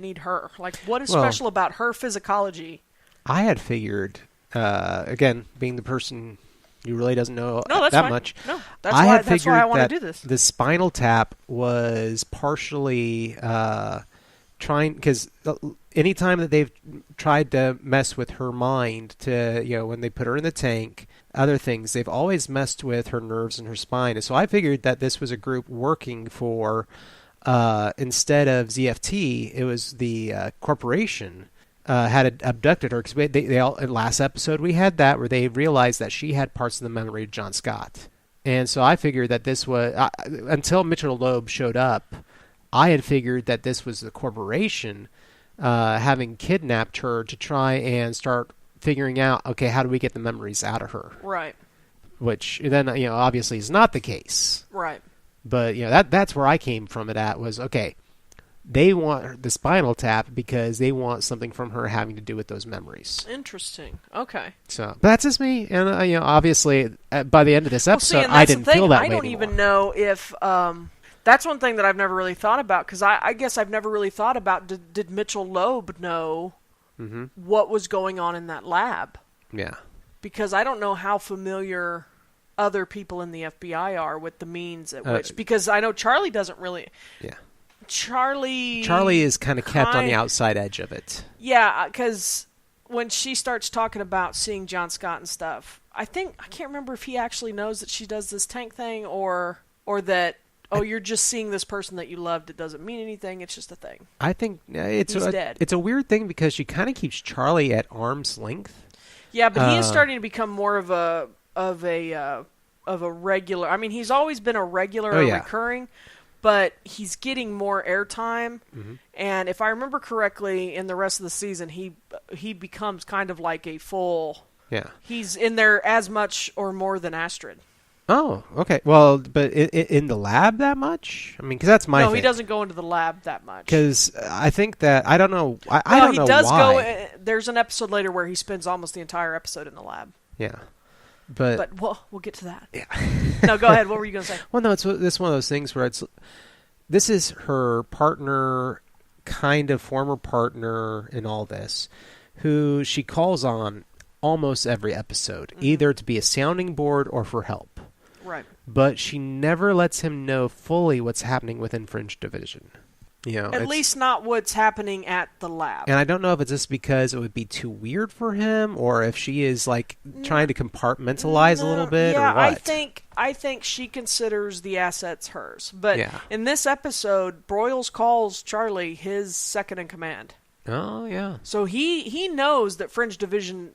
need her? Like, what is special about her physicology? I had figured, again, being the person who really doesn't know much. No, that's why I want to do this. The spinal tap was partially trying, because anytime that they've tried to mess with her mind to, when they put her in the tank, other things, they've always messed with her nerves and her spine. And so I figured that this was a group working for, instead of ZFT, it was the corporation had abducted her, because they all, in last episode we had that where they realized that she had parts of the memory of John Scott. And so I figured that this was, until Mitchell Loeb showed up, I had figured that this was the corporation having kidnapped her to try and start figuring out, okay, how do we get the memories out of her? Right. Which then, obviously is not the case. Right. But, that's where I came from it at, was, okay, they want the spinal tap because they want something from her having to do with those memories. Interesting. Okay. So, but that's just me. And, obviously, by the end of this episode, I didn't feel that way anymore. I don't even know if... that's one thing that I've never really thought about, because I guess I've never really thought about, did Mitchell Loeb know what was going on in that lab? Yeah. Because I don't know how familiar other people in the FBI are with the means at which... Because I know Charlie doesn't really... Yeah. Charlie is kind of kept on the outside edge of it. Yeah, because when she starts talking about seeing John Scott and stuff, I can't remember if he actually knows that she does this tank thing, or that, you're just seeing this person that you loved. It doesn't mean anything. It's just a thing. I think he's dead. It's a weird thing because she kind of keeps Charlie at arm's length. Yeah, but he is starting to become more of a regular. I mean, he's always been a regular recurring, but he's getting more airtime. And if I remember correctly, in the rest of the season, he becomes kind of like a full... Yeah. He's in there as much or more than Astrid. Oh, okay. Well, but in the lab that much? I mean, because that's my thing. No, he doesn't go into the lab that much. Because I think that... I don't know. I don't know why. He does go... There's an episode later where he spends almost the entire episode in the lab. Yeah. But we'll get to that. Yeah. No, go ahead. What were you going to say? Well, no, it's one of those things where this is her partner, kind of former partner in all this, who she calls on almost every episode, either to be a sounding board or for help. Right. But she never lets him know fully what's happening within Fringe Division. At least not what's happening at the lab. And I don't know if it's just because it would be too weird for him, or if she is trying to compartmentalize a little bit, or what. I think she considers the assets hers. But in this episode, Broyles calls Charlie his second in command. Oh, yeah. So he knows that Fringe Division...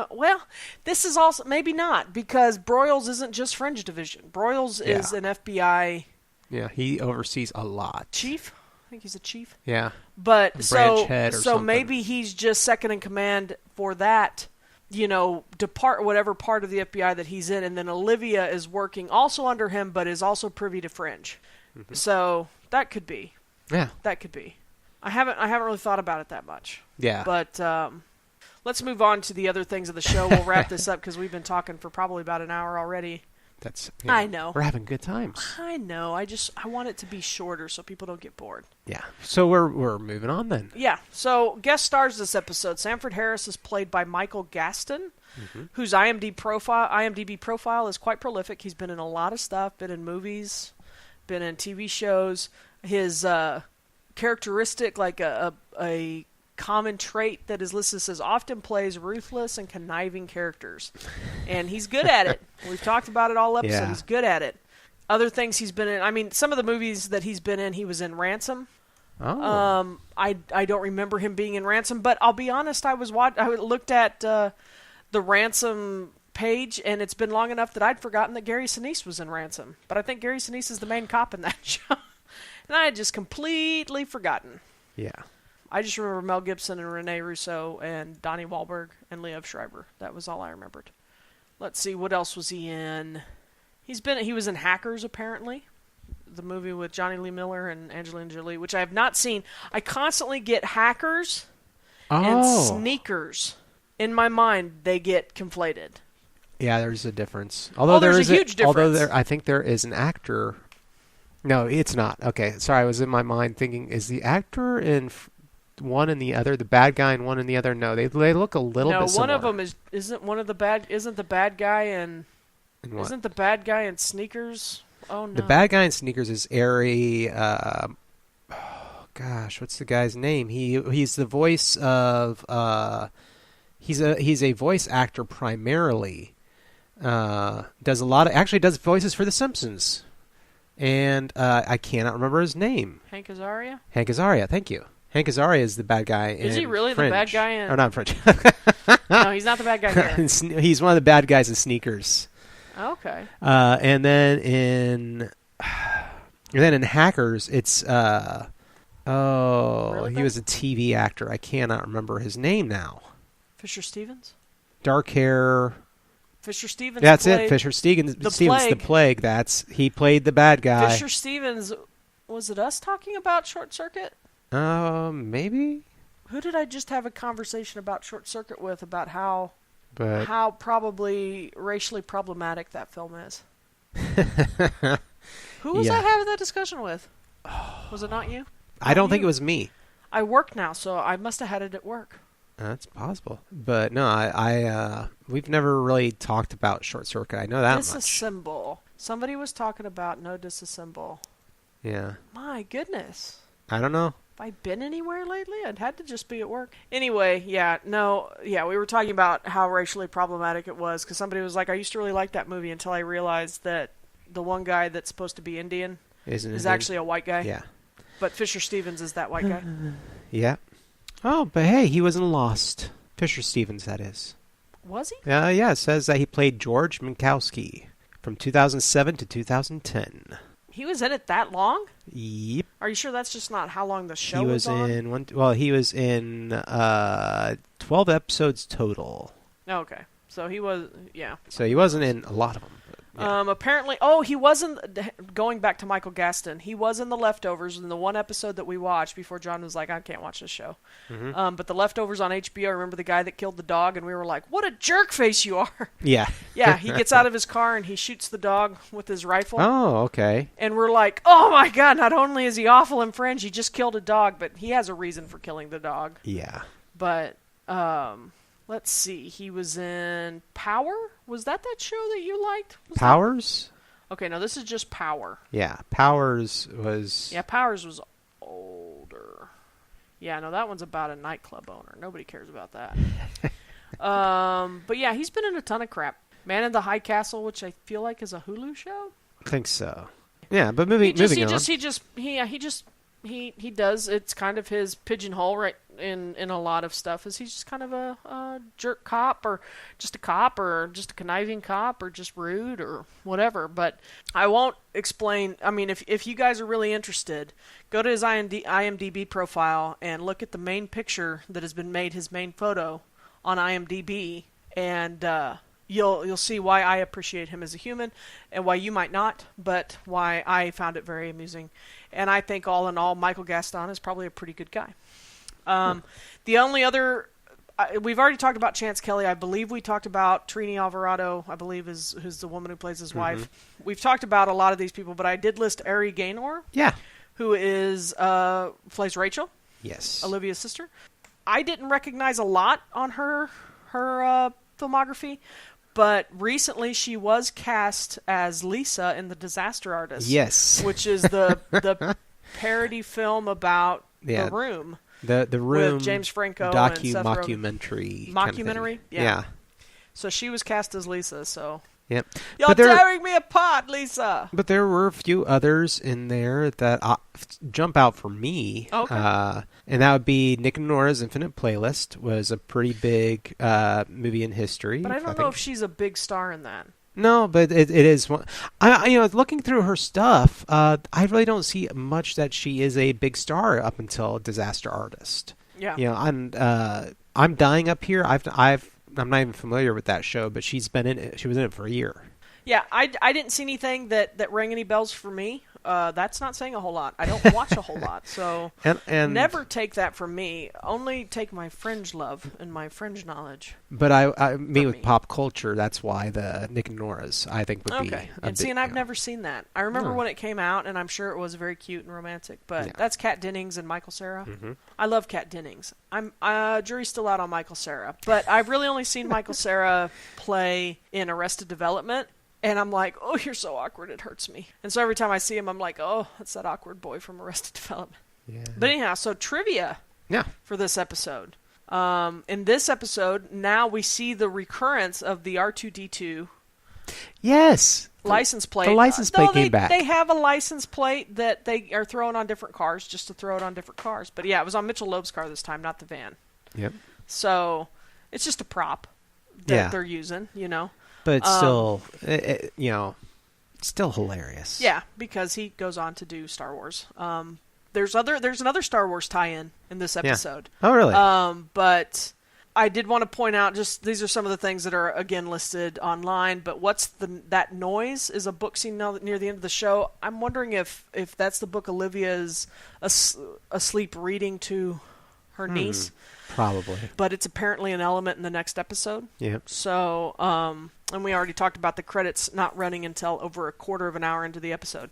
Well, this is also... Maybe not, because Broyles isn't just Fringe Division. Broyles is an FBI... Yeah, he oversees a lot. Chief? I think he's a chief. Yeah. But branch head or so something. maybe he's just second in command for that, whatever part of the FBI that he's in, and then Olivia is working also under him, but is also privy to Fringe. So that could be. Yeah. That could be. I haven't really thought about it that much. Yeah. But let's move on to the other things of the show. We'll wrap this up because we've been talking for probably about an hour already. I know. We're having good times. I know. I want it to be shorter so people don't get bored. Yeah. So we're moving on then. Yeah. So guest stars this episode. Sanford Harris is played by Michael Gaston, whose IMDb profile is quite prolific. He's been in a lot of stuff. Been in movies. Been in TV shows. His characteristic, like a common trait that is listed, says often plays ruthless and conniving characters, and he's good at it. We've talked about it all episode. Yeah. He's good at it. Other things he's been in, I mean, some of the movies that he's been in, he was in Ransom. Oh. I don't remember him being in Ransom, but I'll be honest, I looked at the Ransom page, and it's been long enough that I'd forgotten that Gary Sinise was in Ransom. But I think Gary Sinise is the main cop in that show, and I had just completely forgotten. Yeah. I just remember Mel Gibson and Rene Russo and Donnie Wahlberg and Liev Schreiber. That was all I remembered. Let's see, what else was he in? He was in Hackers, apparently. The movie with Johnny Lee Miller and Angelina Jolie, which I have not seen. I constantly get Hackers and Sneakers. In my mind, they get conflated. Yeah, there's a difference. Although there's a huge difference. I think there is an actor. No, it's not. Okay, sorry, I was in my mind thinking, is the actor in one and the other, the bad guy in one and the other? No, they look a little bit similar. No, one of them isn't the bad guy in isn't the bad guy in Sneakers? Oh no. The bad guy in Sneakers is Ari what's the guy's name? He's the voice of he's a voice actor primarily. Does voices for The Simpsons. And I cannot remember his name. Hank Azaria? Hank Azaria, thank you. Hank Azaria is the bad guy in Is he really Fringe. the bad guy in... Oh, not Fringe. No, he's not the bad guy here. He's one of the bad guys in Sneakers. Okay. And then in Hackers, it's Really he bad? was a TV actor. I cannot remember his name now. Fisher Stevens? Dark hair. Fisher Stevens That's played it. Fisher Stevens. the Stevens, the Plague. He played the bad guy. Fisher Stevens, was it us talking about Short Circuit? Maybe. Who did I just have a conversation about Short Circuit with about how But probably racially problematic that film is? Who was Yeah. I having that discussion with? Was it not you? I don't think it was me. I work now, so I must have had it at work. That's possible. But no, we've never really talked about Short Circuit. I know that much. Disassemble. Somebody was talking about no disassemble. Yeah. My goodness. I don't know. Have I been anywhere lately? It had to just be at work. Anyway, we were talking about how racially problematic it was, because somebody was like, I used to really like that movie until I realized that the one guy that's supposed to be Indian is actually a white guy. Yeah. But Fisher Stevens is that white guy. Yeah. Oh, but hey, he wasn't Lost. Fisher Stevens, that is. Was he? Yeah, it says that he played George Minkowski from 2007 to 2010. He was in it that long? Yep. Are you sure that's just not how long the show He was on? he was in 12 episodes total. Okay. So he was, yeah. So he wasn't in a lot of them. Yeah. Apparently, he wasn't, going back to Michael Gaston, he was in The Leftovers in the one episode that we watched before John was like, I can't watch this show. Mm-hmm. But The Leftovers on HBO, remember the guy that killed the dog? And we were like, what a jerk face you are. Yeah. Yeah, he gets out of his car and he shoots the dog with his rifle. Oh, okay. And we're like, oh my god, not only is he awful in Fringe, he just killed a dog, but he has a reason for killing the dog. Yeah. But, let's see, he was in Power? Was that show that you liked? Powers? Okay, no, this is just Power. Yeah, Powers was... Yeah, Powers was older. Yeah, no, that one's about a nightclub owner. Nobody cares about that. But yeah, he's been in a ton of crap. Man in the High Castle, which I feel like is a Hulu show. I think so. Yeah, but moving on. He does. It's kind of his pigeonhole right in a lot of stuff. Is he's just kind of a jerk cop, or just a cop, or just a conniving cop, or just rude, or whatever. But I won't explain. I mean, if you guys are really interested, go to his IMDb profile and look at the main picture that has been made his main photo on IMDb, and you'll see why I appreciate him as a human, and why you might not, but why I found it very amusing. And I think all in all, Michael Gaston is probably a pretty good guy. The only other, we've already talked about Chance Kelly. I believe we talked about Trini Alvarado, I believe who's the woman who plays his wife. We've talked about a lot of these people, but I did list Ari Gaynor. Yeah. Who plays Rachel. Yes. Olivia's sister. I didn't recognize a lot on her filmography, but recently she was cast as Lisa in The Disaster Artist. Yes. Which is the parody film about The Room. The Room with James Franco and Seth mockumentary. Rogen. Mockumentary? Yeah. So she was cast as Lisa, so... Yep. You're tearing me apart, Lisa! But there were a few others in there that jump out for me. Okay. And that would be Nick and Nora's Infinite Playlist was a pretty big movie in history. But I don't know if she's a big star in that. No, but it is one. Looking through her stuff, I really don't see much that she is a big star up until Disaster Artist. Yeah. I'm Dying Up Here. I'm not even familiar with that show, but she's been in it. She was in it for a year. Yeah, I didn't see anything that rang any bells for me. That's not saying a whole lot. I don't watch a whole lot, so and never take that from me. Only take my Fringe love and my Fringe knowledge. But I mean, with pop culture, that's why the Nick and Nora's I think would be. And I've never seen that. I remember when it came out, and I'm sure it was very cute and romantic. But that's Kat Dennings and Michael Cera. Mm-hmm. I love Kat Dennings. I'm jury's still out on Michael Cera, but I've really only seen Michael Cera play in Arrested Development. And I'm like, oh, you're so awkward, it hurts me. And so every time I see him, I'm like, oh, that's that awkward boy from Arrested Development. Yeah. But anyhow, so trivia for this episode. In this episode, now we see the recurrence of the R2-D2 Yes. License plate. The license plate came back. They have a license plate that they are throwing on different cars just to throw it on different cars. But yeah, it was on Mitchell Loeb's car this time, not the van. Yep. So it's just a prop that they're using, you know. But it's still, you know, still hilarious. Yeah, because he goes on to do Star Wars. There's another Star Wars tie-in in this episode. Yeah. Oh, really? But I did want to point out, just these are some of the things that are again listed online. But that noise is a book scene near the end of the show. I'm wondering if that's the book Olivia is asleep reading to her niece. Probably. But it's apparently an element in the next episode. Yep. So, and we already talked about the credits not running until over a quarter of an hour into the episode.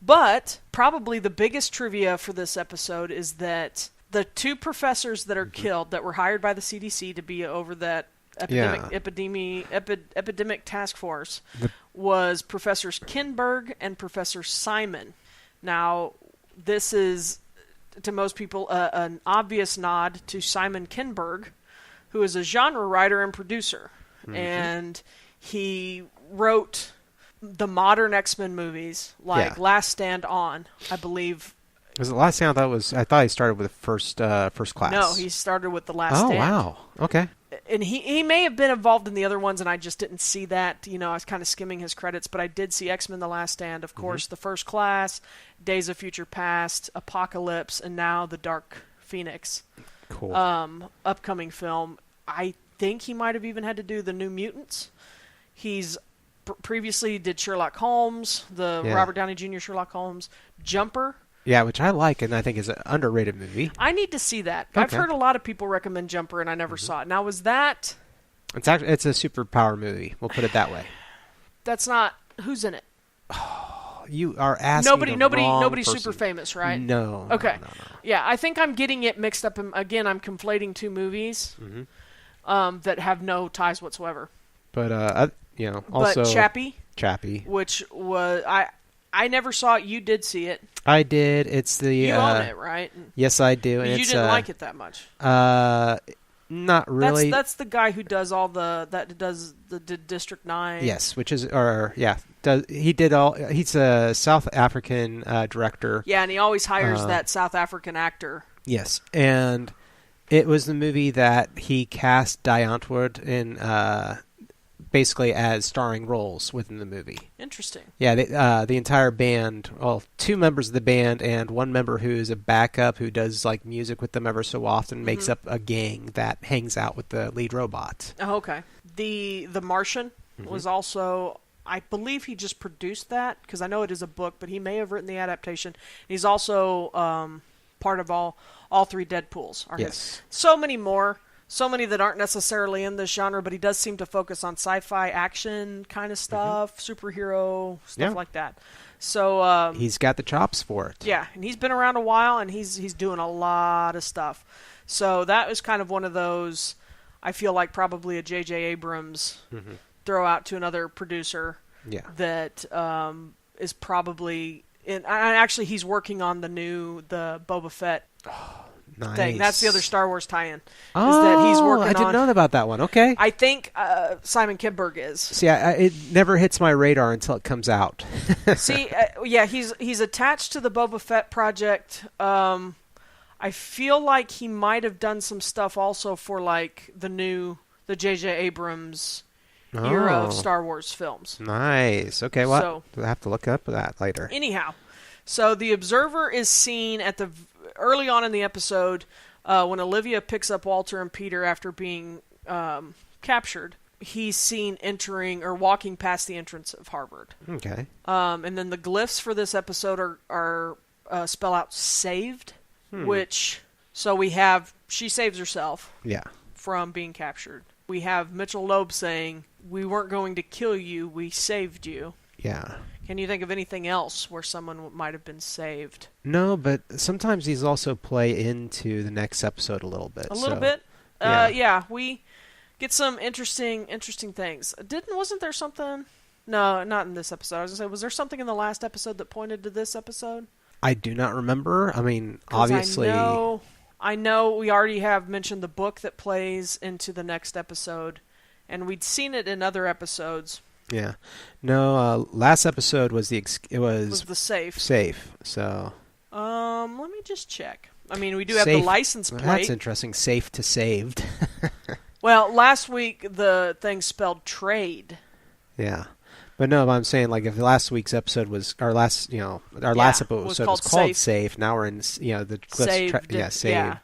But probably the biggest trivia for this episode is that the two professors that are killed that were hired by the CDC to be over that epidemic task force was Professors Kinberg and Professor Simon. Now, this is, to most people, an obvious nod to Simon Kinberg, who is a genre writer and producer. And he wrote the modern X-Men movies, like Last Stand On, I believe. Was it Last Stand? I thought he started with First Class. No, he started with The Last Stand. Oh, wow. Okay. And he may have been involved in the other ones, and I just didn't see that. You know, I was kind of skimming his credits, but I did see X-Men: The Last Stand, of course, The First Class, Days of Future Past, Apocalypse, and now The Dark Phoenix. Cool. Upcoming film. I think he might have even had to do The New Mutants. He's previously did Sherlock Holmes, the Robert Downey Jr. Sherlock Holmes, Jumper. Yeah, which I like, and I think is an underrated movie. I need to see that. Okay. I've heard a lot of people recommend Jumper, and I never saw it. Now, was that... It's a superpower movie. We'll put it that way. That's not... Who's in it? Oh, you are asking Nobody's person. super famous, right? No. Okay. No. Yeah, I think I'm getting it mixed up. Again, I'm conflating two movies that have no ties whatsoever. But, also... But Chappie. Which was... I never saw it. You did see it. I did. It's the... You own it, right? Yes, I do. And you didn't like it that much. Not really. That's the guy who does all does the District 9. Yes, he's a South African director. Yeah, and he always hires that South African actor. Yes, and it was the movie that he cast Die Antwoord in, basically as starring roles within the movie. Interesting. Yeah, the entire band, well, two members of the band and one member who is a backup who does like music with them ever so often, makes up a gang that hangs out with the lead robot. Oh, okay. The Martian was also, I believe he just produced that, because I know it is a book, but he may have written the adaptation. He's also part of all three Deadpools. Yes. So many more. So many that aren't necessarily in this genre, but he does seem to focus on sci-fi action kind of stuff, superhero stuff like that. So he's got the chops for it. Yeah, and he's been around a while, and he's doing a lot of stuff. So that was kind of one of those. I feel like probably a J.J. Abrams throw out to another producer. Yeah. That is probably in. Actually, he's working on the Boba Fett. Nice. Thing. That's the other Star Wars tie-in. Oh, is that he's working I didn't know about that one. Okay. I think Simon Kinberg is. See, it never hits my radar until it comes out. See, he's attached to the Boba Fett project. I feel like he might have done some stuff also for like the J.J. Abrams era of Star Wars films. Nice. Okay, well, I'll have to look up that later. Anyhow, so the Observer is seen at the early on in the episode when Olivia picks up Walter and Peter after being captured. He's seen entering or walking past the entrance of Harvard. Okay. And then the glyphs for this episode are spell out saved, which so we have she saves herself. Yeah. From being captured. We have Mitchell Loeb saying, "We weren't going to kill you, we saved you." Yeah. Can you think of anything else where someone might have been saved? No, but sometimes these also play into the next episode a little bit. A little bit? Yeah, we get some interesting things. Wasn't there something? No, not in this episode. I was going to say, was there something in the last episode that pointed to this episode? I do not remember. I mean, obviously... I know we already have mentioned the book that plays into the next episode, and we'd seen it in other episodes. Yeah. No, last episode was it was the safe. Safe. So. Let me just check. I mean, we do have the license plate. That's interesting. Safe to saved. Well, last week the thing spelled trade. Yeah. But no, I'm saying, like, if last week's episode was last episode was called Safe. Now we're in, the saved. Saved. Yeah.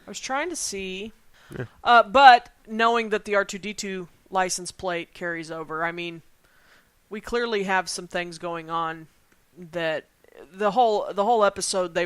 I was trying to see, but knowing that the R2D2 license plate carries over, I mean, we clearly have some things going on that the whole episode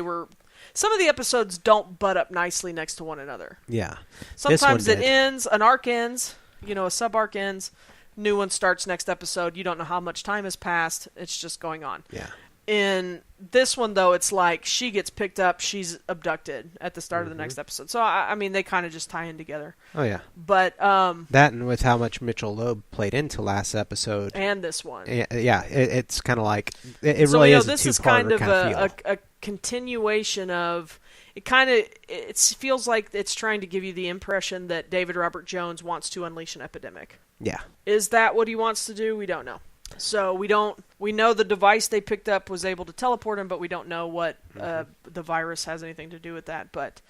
some of the episodes don't butt up nicely next to one another. Yeah. Sometimes it ends, an arc ends, a sub-arc ends. New one starts next episode. You don't know how much time has passed. It's just going on. Yeah. In this one, though, it's like she gets picked up, she's abducted at the start of the next episode. So, I mean, they kind of just tie in together. Oh, yeah. But that and with how much Mitchell Loeb played into last episode. And this one. Yeah, it's kind of like, it so, really is a two-parter this is kind of a continuation of... It feels like it's trying to give you the impression that David Robert Jones wants to unleash an epidemic. Yeah. Is that what he wants to do? We don't know. So we know the device they picked up was able to teleport him, but we don't know what the virus has anything to do with that. But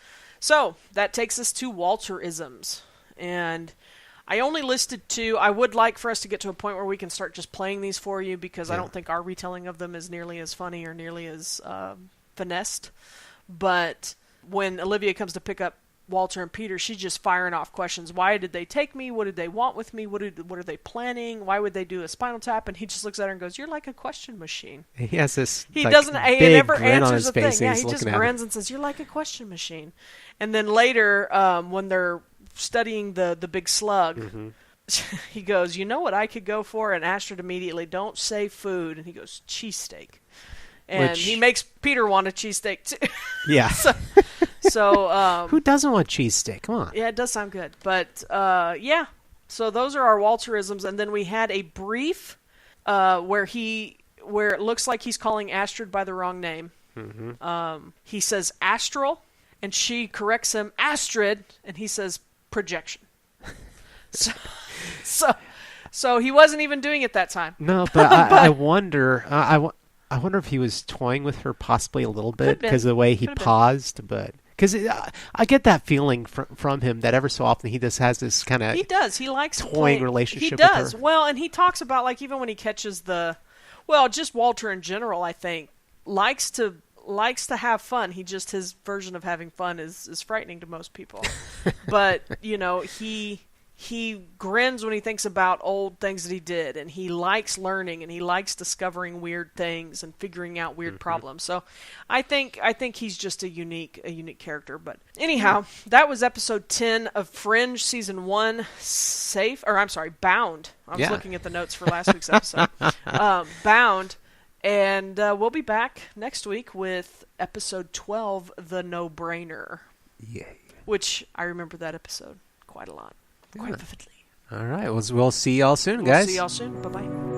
so that takes us to Walter-isms. And I only listed 2. I would like for us to get to a point where we can start just playing these for you, because I don't think our retelling of them is nearly as funny or nearly as finessed. But when Olivia comes to pick up Walter and Peter, she's just firing off questions. Why did they take me? What did they want with me? What are they planning? Why would they do a spinal tap? And he just looks at her and goes, "You're like a question machine." He has this. He doesn't. He never answers a thing. Yeah, he just grins and says, "You're like a question machine." And then later, when they're studying the big slug, he goes, "You know what I could go for?" And Astrid immediately, "Don't say food." And he goes, "Cheesesteak." And he makes Peter want a cheesesteak too. Yeah. So who doesn't want cheesesteak? Come on. Yeah, it does sound good. But yeah. So those are our Walter-isms, and then we had a brief where it looks like he's calling Astrid by the wrong name. He says Astral, and she corrects him Astrid, and he says projection. So he wasn't even doing it that time. No, but I wonder. I wonder if he was toying with her possibly a little bit because of the way he paused, but because I get that feeling from him that ever so often he just has this kind of he likes toying relationship. He does. With her. Well, and he talks about, like, even when he catches just Walter in general, I think likes to have fun. His version of having fun is frightening to most people. But he grins when he thinks about old things that he did, and he likes learning, and he likes discovering weird things and figuring out weird problems. So I think he's just a unique character. But anyhow, that was episode 10 of Fringe season 1, Bound. I was looking at the notes for last week's episode. Bound. And we'll be back next week with episode 12, The No-Brainer. Yay. Which I remember that episode quite a lot. Quite vividly. All right. We'll see y'all soon, guys. See y'all soon. Bye-bye.